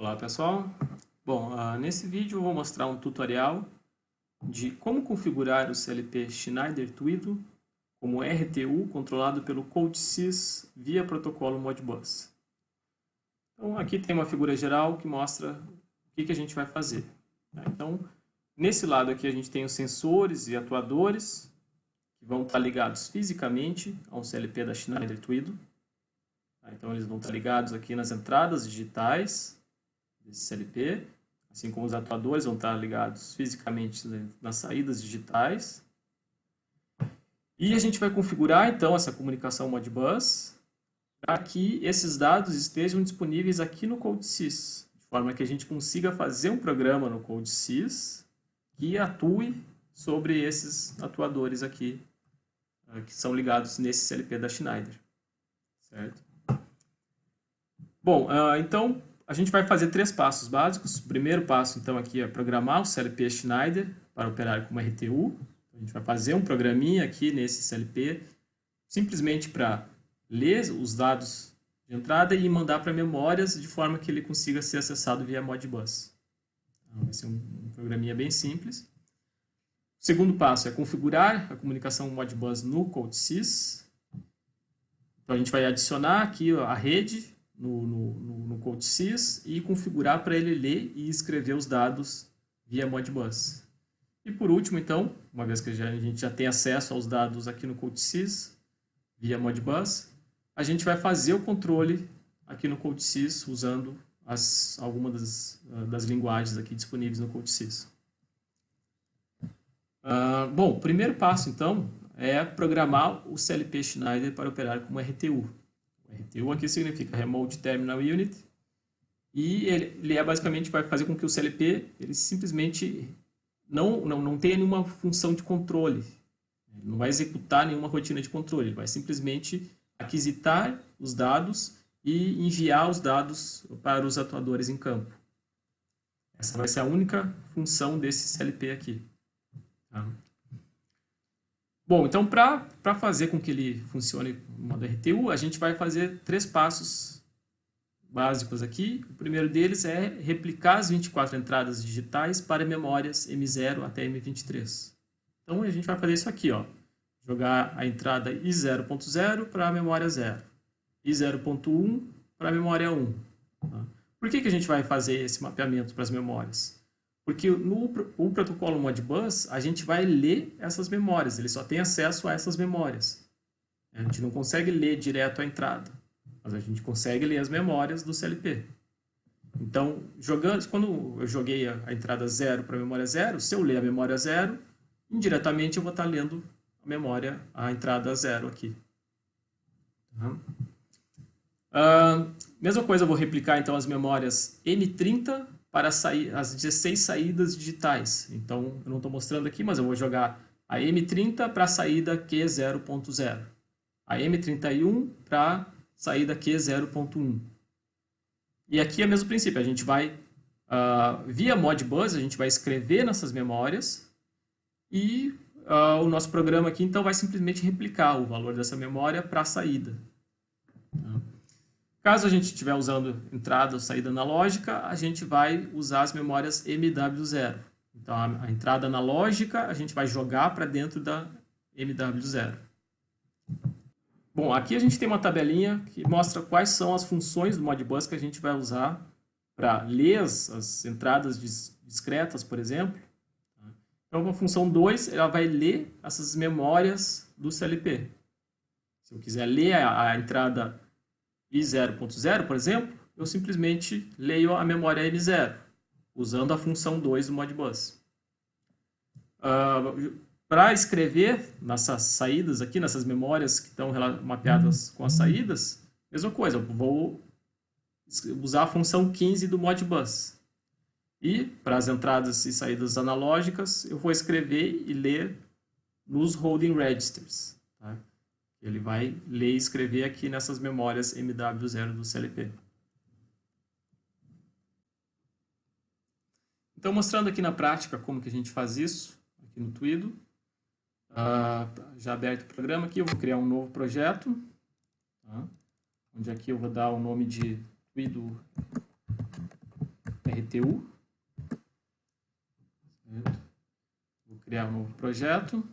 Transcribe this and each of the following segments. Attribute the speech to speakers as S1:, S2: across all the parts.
S1: Olá pessoal, bom, nesse vídeo eu vou mostrar um tutorial de como configurar o CLP Schneider Twido como RTU controlado pelo CodeSys via protocolo Modbus. Então aqui tem uma figura geral que mostra o que a gente vai fazer. Então, nesse lado aqui a gente tem os sensores e atuadores que vão estar ligados fisicamente ao CLP da Schneider Twido. Então eles vão estar ligados aqui nas entradas digitais desse CLP, assim como os atuadores vão estar ligados fisicamente nas saídas digitais. E a gente vai configurar então essa comunicação Modbus para que esses dados estejam disponíveis aqui no CodeSys, de forma que a gente consiga fazer um programa no CodeSys que atue sobre esses atuadores aqui, que são ligados nesse CLP da Schneider. Certo? Bom, então a gente vai fazer 3 passos básicos. O primeiro passo, então, aqui é programar o CLP Schneider para operar como RTU. A gente vai fazer um programinha aqui nesse CLP, simplesmente para ler os dados de entrada e mandar para memórias de forma que ele consiga ser acessado via Modbus. Então, vai ser um programinha bem simples. O segundo passo é configurar a comunicação Modbus no CodeSys. Então, a gente vai adicionar aqui a rede no CodeSys e configurar para ele ler e escrever os dados via Modbus. E por último, então, uma vez que a gente já tem acesso aos dados aqui no CodeSys via Modbus, a gente vai fazer o controle aqui no CodeSys usando algumas das linguagens aqui disponíveis no CodeSys. Bom, o primeiro passo, então, é programar o CLP Schneider para operar como RTU. RTU aqui significa Remote Terminal Unit, e ele basicamente vai fazer com que o CLP ele simplesmente não tenha nenhuma função de controle. Ele não vai executar nenhuma rotina de controle, ele vai simplesmente aquisitar os dados e enviar os dados para os atuadores em campo. Essa vai ser a única função desse CLP aqui. Tá? Bom, então para fazer com que ele funcione no modo RTU, a gente vai fazer 3 passos básicos aqui. O primeiro deles é replicar as 24 entradas digitais para memórias M0 até M23. Então a gente vai fazer isso aqui, ó. Jogar a entrada I0.0 para a memória 0, I0.1 para a memória 1. Tá? Por que a gente vai fazer esse mapeamento para as memórias? Porque no protocolo Modbus, a gente vai ler essas memórias, ele só tem acesso a essas memórias. A gente não consegue ler direto a entrada, mas a gente consegue ler as memórias do CLP. Então, quando eu joguei a entrada 0 para a memória 0, se eu ler a memória 0, indiretamente eu vou estar lendo a entrada 0 aqui. Mesma coisa, eu vou replicar então as memórias M30 para as 16 saídas digitais. Então, eu não estou mostrando aqui, mas eu vou jogar a M30 para a saída Q0.0, a M31 para a saída Q0.1. E aqui é o mesmo princípio, a gente vai, via Modbus, a gente vai escrever nessas memórias e o nosso programa aqui então vai simplesmente replicar o valor dessa memória para a saída. Caso a gente estiver usando entrada ou saída analógica, a gente vai usar as memórias MW0. Então, a entrada analógica a gente vai jogar para dentro da MW0. Bom, aqui a gente tem uma tabelinha que mostra quais são as funções do Modbus que a gente vai usar para ler as entradas discretas, por exemplo. Então, a função 2 ela vai ler essas memórias do CLP. Se eu quiser ler a entrada I0.0, por exemplo, eu simplesmente leio a memória M0, usando a função 2 do Modbus. Para escrever nessas saídas aqui, nessas memórias que estão mapeadas com as saídas, mesma coisa, eu vou usar a função 15 do Modbus. E para as entradas e saídas analógicas, eu vou escrever e ler nos holding registers. Tá? Ele vai ler e escrever aqui nessas memórias MW0 do CLP. Então, mostrando aqui na prática como que a gente faz isso, aqui no Twido. Já aberto o programa aqui, eu vou criar um novo projeto, tá? Onde aqui eu vou dar o nome de Twido RTU. Vou criar um novo projeto. O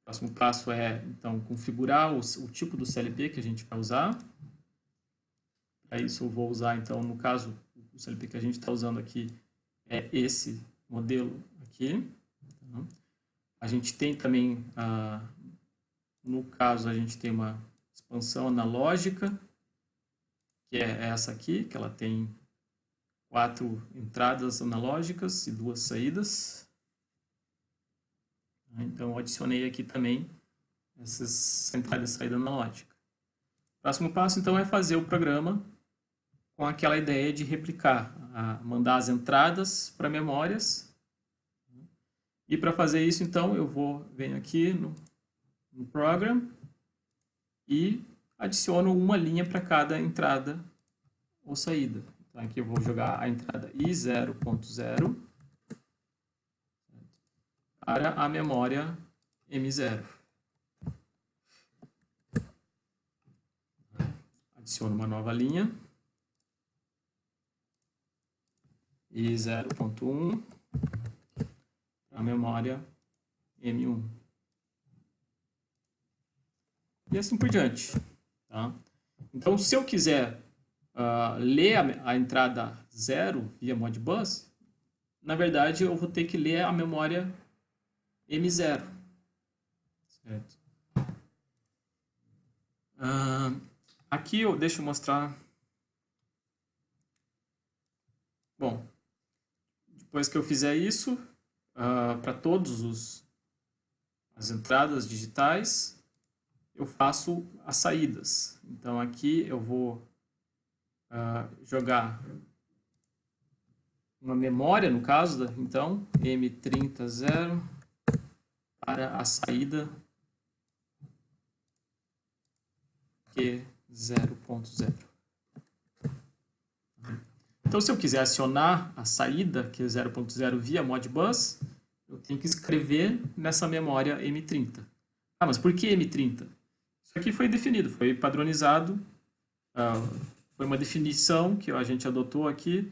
S1: próximo passo é, então, configurar o tipo do CLP que a gente vai usar. Para isso, eu vou usar, então, no caso, o CLP que a gente está usando aqui é esse modelo aqui. A gente tem também, no caso, a gente tem uma expansão analógica, que é essa aqui, que ela tem 4 entradas analógicas e 2 saídas. Então, eu adicionei aqui também essas entradas e saída analógica. O próximo passo, então, é fazer o programa com aquela ideia de replicar, mandar as entradas para memórias. E para fazer isso, então, venho aqui no Program e adiciono uma linha para cada entrada ou saída. Então, aqui eu vou jogar a entrada I0.0 para a memória M0. Adiciono uma nova linha. I0.1 para a memória M1. E assim por diante. Tá? Então, se eu quiser ler a entrada 0 via Modbus, na verdade, eu vou ter que ler a memória M0. Certo? Aqui deixa eu mostrar. Bom, depois que eu fizer isso, para todas as entradas digitais, eu faço as saídas. Então, aqui eu vou jogar uma memória, no caso, então, M30.0 para a saída Q0.0. Então, se eu quiser acionar a saída Q0.0 via Modbus, eu tenho que escrever nessa memória M30. Mas por que M30? Isso aqui foi definido, foi padronizado, foi uma definição que a gente adotou aqui,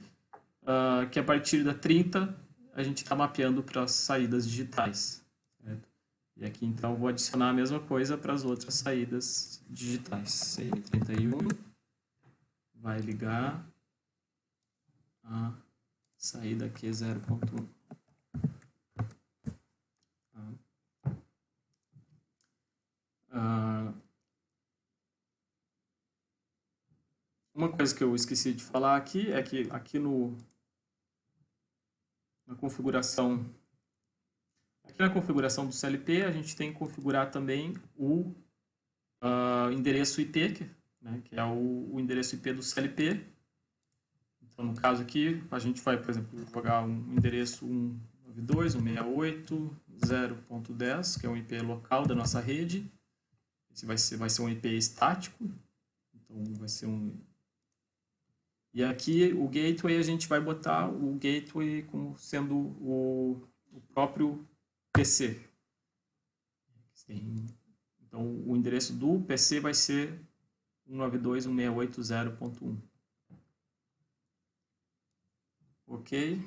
S1: que a partir da 30 a gente está mapeando para as saídas digitais. Certo? E aqui então eu vou adicionar a mesma coisa para as outras saídas digitais. M31 vai ligar a saída Q0.1. Uma coisa que eu esqueci de falar aqui é que aqui na configuração do CLP a gente tem que configurar também o endereço IP, que é o endereço IP do CLP. Então, no caso aqui, a gente vai, por exemplo, jogar um endereço 192.168.0.10, que é um IP local da nossa rede. Esse vai ser um IP estático. Então, vai ser E aqui, o gateway, a gente vai botar o gateway como sendo o próprio PC. Então, o endereço do PC vai ser 192.168.0.1. Ok?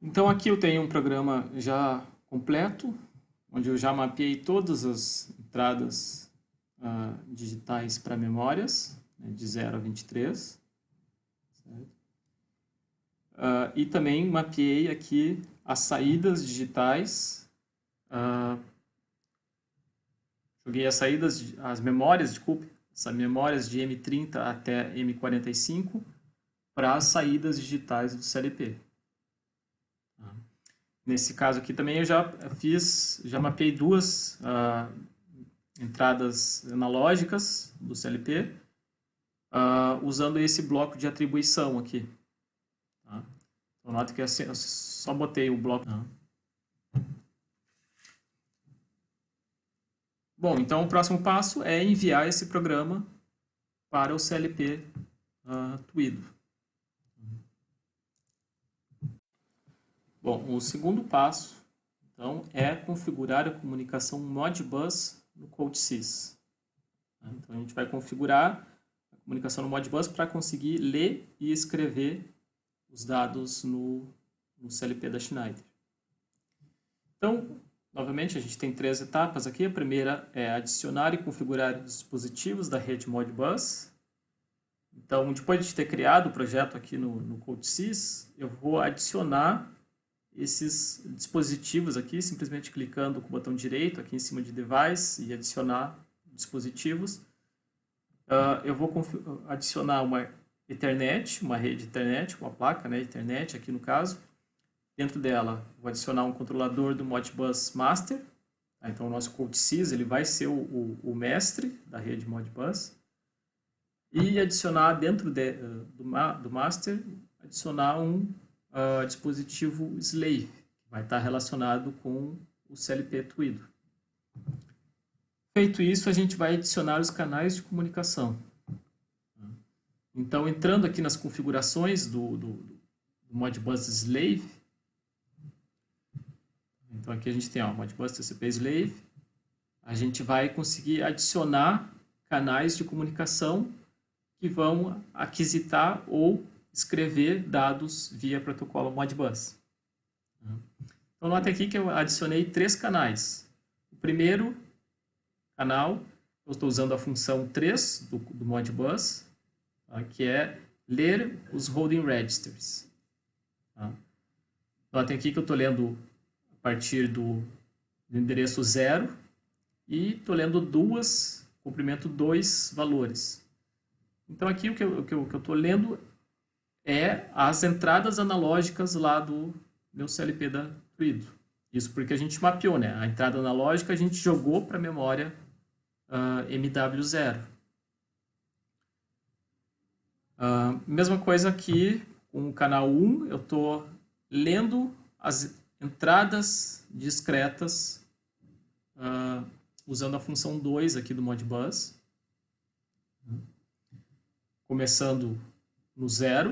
S1: Então, aqui eu tenho um programa já completo, onde eu já mapeei todas as entradas digitais para memórias, de 0 a 23. Certo? E também mapeei aqui as saídas digitais. Joguei as memórias de M30 até M45 para as saídas digitais do CLP. Nesse caso aqui também eu já mapeei 2 entradas analógicas do CLP, usando esse bloco de atribuição aqui. Tá? Então, nota que eu só botei o bloco. Bom, então o próximo passo é enviar esse programa para o CLP Twido. Bom, o segundo passo, então, é configurar a comunicação Modbus no CodeSys. Então, a gente vai configurar a comunicação no Modbus para conseguir ler e escrever os dados no CLP da Schneider. Então, novamente, a gente tem 3 etapas aqui. A primeira é adicionar e configurar os dispositivos da rede Modbus. Então, depois de ter criado o projeto aqui no CodeSys, eu vou adicionar esses dispositivos aqui, simplesmente clicando com o botão direito aqui em cima de Device e adicionar dispositivos. Eu vou adicionar uma Ethernet, uma rede Ethernet, uma placa, né, Ethernet aqui no caso. Dentro dela, vou adicionar um controlador do Modbus Master. Tá? Então, o nosso CodeSys ele vai ser o mestre da rede Modbus. E adicionar dentro do Master, adicionar um dispositivo Slave, que vai estar relacionado com o CLP Twido. Feito isso, a gente vai adicionar os canais de comunicação. Então, entrando aqui nas configurações do Modbus Slave, então aqui a gente tem o Modbus TCP Slave, a gente vai conseguir adicionar canais de comunicação que vão aquisitar ou escrever dados via protocolo Modbus. Então, note aqui que eu adicionei 3 canais. O primeiro canal, eu estou usando a função 3 do Modbus, tá? Que é ler os holding registers. Tá? Notem aqui que eu estou lendo a partir do endereço 0 e estou lendo comprimento 2 valores. Então, aqui o que eu estou lendo é as entradas analógicas lá do meu CLP da Twido. Isso porque a gente mapeou, né? A entrada analógica a gente jogou para a memória MW0. Mesma coisa aqui com o canal 1, eu estou lendo as entradas discretas usando a função 2 aqui do Modbus. Começando no 0.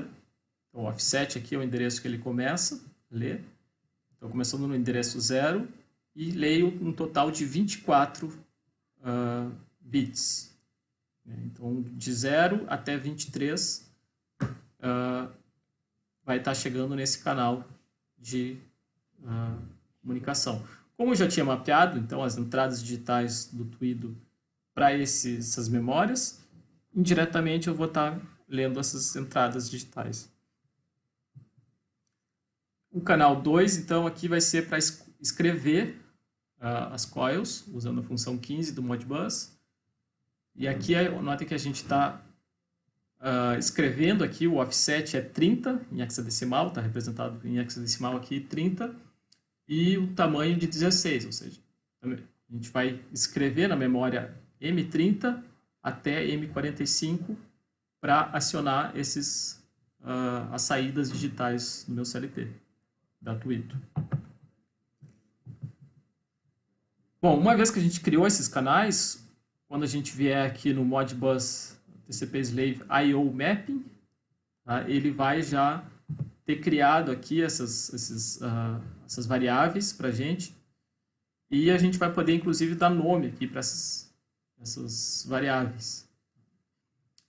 S1: Então, o offset aqui é o endereço que ele começa a ler. Então, começando no endereço 0 e leio um total de 24 bits. Então, de 0 até 23 vai estar chegando nesse canal de comunicação. Como eu já tinha mapeado, então, as entradas digitais do Twido para essas memórias, indiretamente eu vou estar lendo essas entradas digitais. O canal 2, então, aqui vai ser para escrever as coils, usando a função 15 do Modbus. E aqui, notem que a gente está escrevendo aqui, o offset é 30 em hexadecimal, está representado em hexadecimal aqui 30, e o tamanho de 16, ou seja, a gente vai escrever na memória M30 até M45 para acionar as saídas digitais do meu CLP, da Twido. Bom, uma vez que a gente criou esses canais, quando a gente vier aqui no Modbus TCP Slave I/O Mapping, tá, ele vai já ter criado aqui essas variáveis para a gente, e a gente vai poder, inclusive, dar nome aqui para essas variáveis.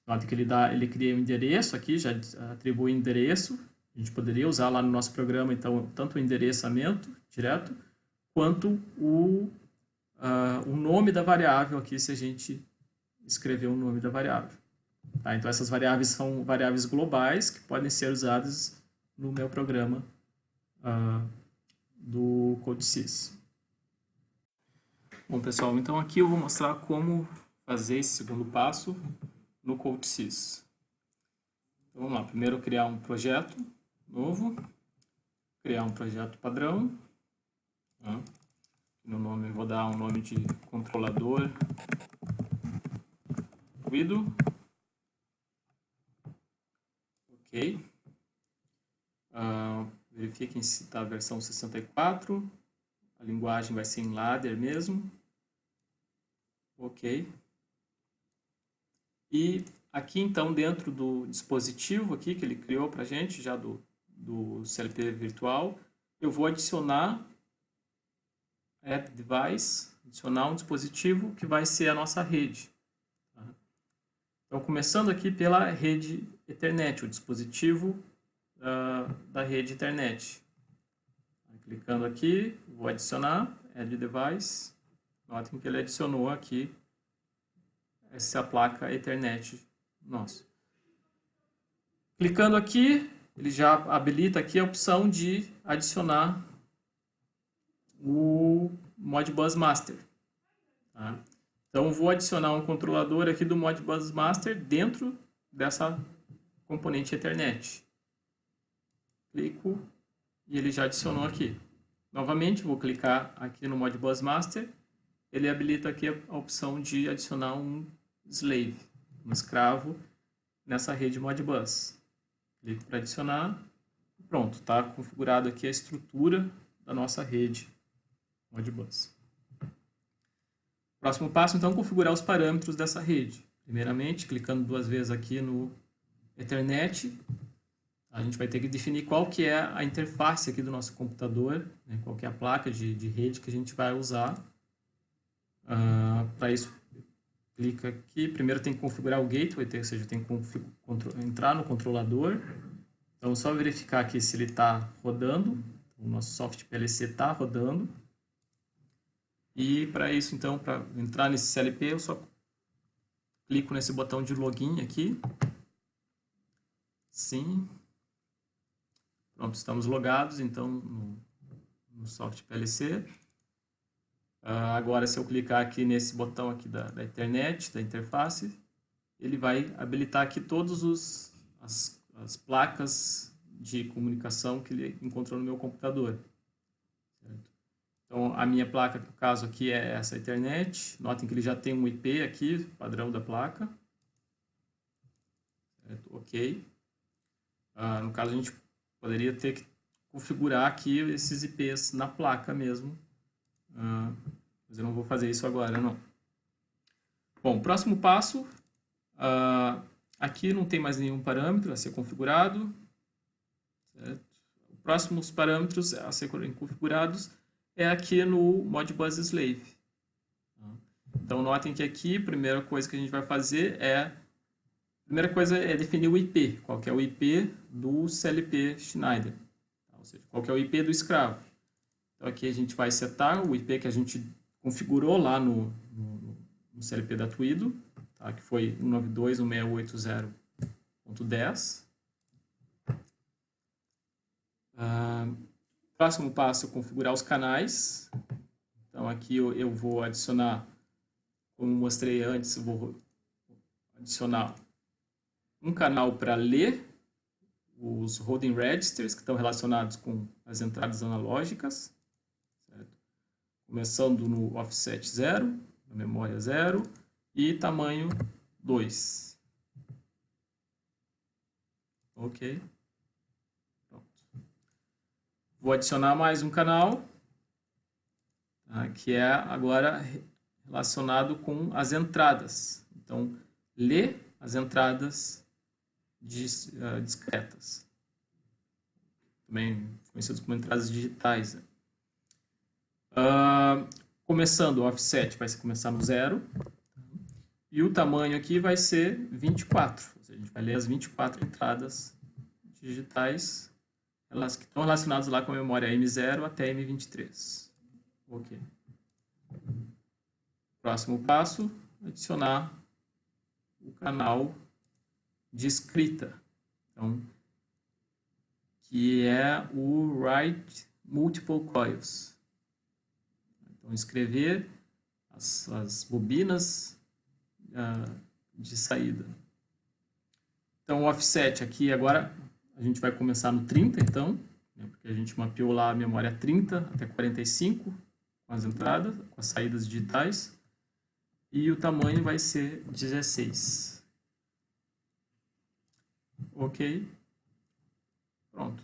S1: Nota que ele cria um endereço aqui, já atribui endereço. A gente poderia usar lá no nosso programa, então, tanto o endereçamento direto, quanto o nome da variável aqui, se a gente escrever o nome da variável. Tá? Então, essas variáveis são variáveis globais que podem ser usadas no meu programa do CodeSys. Bom, pessoal, então aqui eu vou mostrar como fazer esse segundo passo no CodeSys. Então, vamos lá. Primeiro, eu criar um projeto novo, criar um projeto padrão. Tá? No nome eu vou dar um nome de controlador Twido. Ok. Verifiquem se está a versão 64. A linguagem vai ser em ladder mesmo. Ok. E aqui, então, dentro do dispositivo aqui que ele criou para a gente, já do CLP virtual, eu vou adicionar add device, adicionar um dispositivo que vai ser a nossa rede. Tá? Então, começando aqui pela rede Ethernet, o dispositivo da rede Ethernet. Clicando aqui, vou adicionar Add Device. Notem que ele adicionou aqui essa placa Ethernet nossa. Clicando aqui, ele já habilita aqui a opção de adicionar o Modbus Master. Tá? Então, vou adicionar um controlador aqui do Modbus Master dentro dessa componente Ethernet. Clico e ele já adicionou aqui. Novamente, vou clicar aqui no Modbus Master. Ele habilita aqui a opção de adicionar um slave, um escravo, nessa rede Modbus. Clico para adicionar. Pronto, está configurado aqui a estrutura da nossa rede Modbus. Próximo passo, então, configurar os parâmetros dessa rede. Primeiramente, clicando 2 vezes aqui no Ethernet, a gente vai ter que definir qual que é a interface aqui do nosso computador, né, qual que é a placa de rede que a gente vai usar. Para isso, clica aqui. Primeiro tem que configurar o gateway, ou seja, tem que entrar no controlador. Então, só verificar aqui se ele está rodando. O nosso soft PLC está rodando. E para isso, então, para entrar nesse CLP, eu só clico nesse botão de login aqui. Sim. Pronto, estamos logados, então, no soft PLC. Agora, se eu clicar aqui nesse botão aqui da Ethernet, da interface, ele vai habilitar aqui todas as placas de comunicação que ele encontrou no meu computador. Certo? Então, a minha placa, no caso aqui, é essa Ethernet. Notem que ele já tem um IP aqui, padrão da placa. Certo? Ok. No caso, a gente poderia ter que configurar aqui esses IPs na placa mesmo. Mas eu não vou fazer isso agora, não. Bom, próximo passo. Aqui não tem mais nenhum parâmetro a ser configurado. Certo? Os próximos parâmetros a serem configurados é aqui no Modbus Slave. Então, notem que aqui a primeira coisa que a gente vai fazer é definir o IP. Qual que é o IP do CLP Schneider. Ou seja, qual que é o IP do escravo. Então, aqui a gente vai setar o IP que a gente configurou lá no CLP da Twido, tá? Que foi 192.168.0.10. Próximo passo é configurar os canais. Então, aqui eu vou adicionar, como mostrei antes, eu vou adicionar um canal para ler os holding registers que estão relacionados com as entradas analógicas, certo? Começando no offset 0, na memória 0 e tamanho 2. Ok. Pronto. Vou adicionar mais um canal, tá, que é agora relacionado com as entradas. Então, ler as entradas discretas, também conhecidas como entradas digitais. Começando o offset vai começar no 0 e o tamanho aqui vai ser 24. Ou seja, a gente vai ler as 24 entradas digitais que estão relacionadas lá com a memória M0 até M23. Ok. Próximo passo, adicionar o canal de escrita, então, que é o Write Multiple Coils. Então, escrever as bobinas de saída. Então, o offset aqui agora a gente vai começar no 30, então, né, porque a gente mapeou lá a memória 30 até 45 com as entradas, com as saídas digitais, e o tamanho vai ser 16. Ok. Pronto.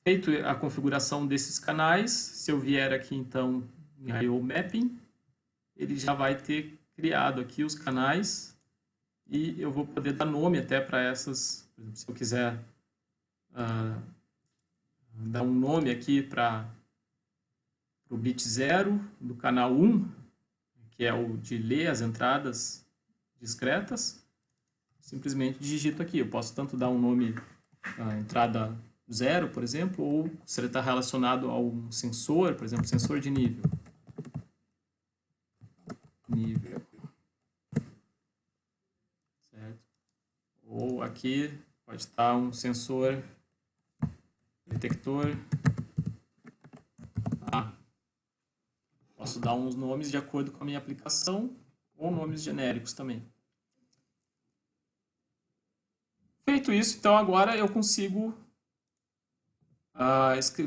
S1: Feito a configuração desses canais, se eu vier aqui então em I/O Mapping, ele já vai ter criado aqui os canais e eu vou poder dar nome até para essas. Por exemplo, se eu quiser dar um nome aqui para o bit 0 do canal 1, que é o de ler as entradas discretas, simplesmente digito aqui. Eu posso tanto dar um nome, entrada 0, por exemplo, ou se ele está relacionado a um sensor, por exemplo, sensor de nível. Certo? Ou aqui pode estar um sensor detector. Posso dar uns nomes de acordo com a minha aplicação, ou nomes genéricos também. Feito isso, então agora eu consigo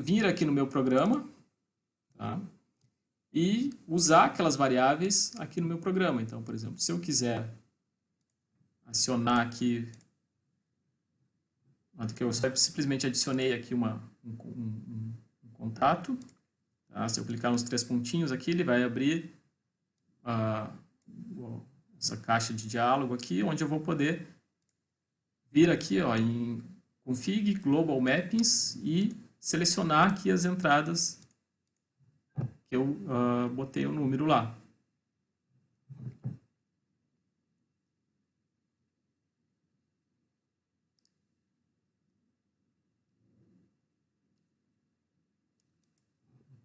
S1: vir aqui no meu programa, tá? E usar aquelas variáveis aqui no meu programa. Então, por exemplo, se eu quiser adicionar aqui, que eu simplesmente adicionei aqui um contato, tá? Se eu clicar nos 3 pontinhos aqui, ele vai abrir essa caixa de diálogo aqui, onde eu vou poder vir aqui em Config, Global Mappings e selecionar aqui as entradas que eu botei o número lá.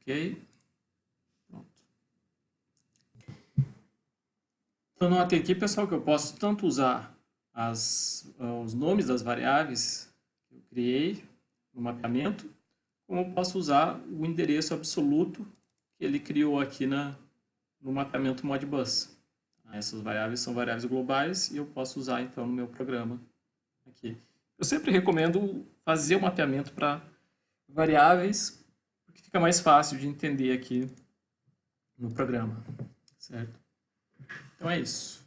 S1: Ok? Pronto. Então, nota aqui, pessoal, que eu posso tanto usar os nomes das variáveis que eu criei no mapeamento, como eu posso usar o endereço absoluto que ele criou aqui no mapeamento Modbus. Essas variáveis são variáveis globais e eu posso usar então no meu programa aqui. Eu sempre recomendo fazer o mapeamento para variáveis, porque fica mais fácil de entender aqui no programa, certo? Então é isso.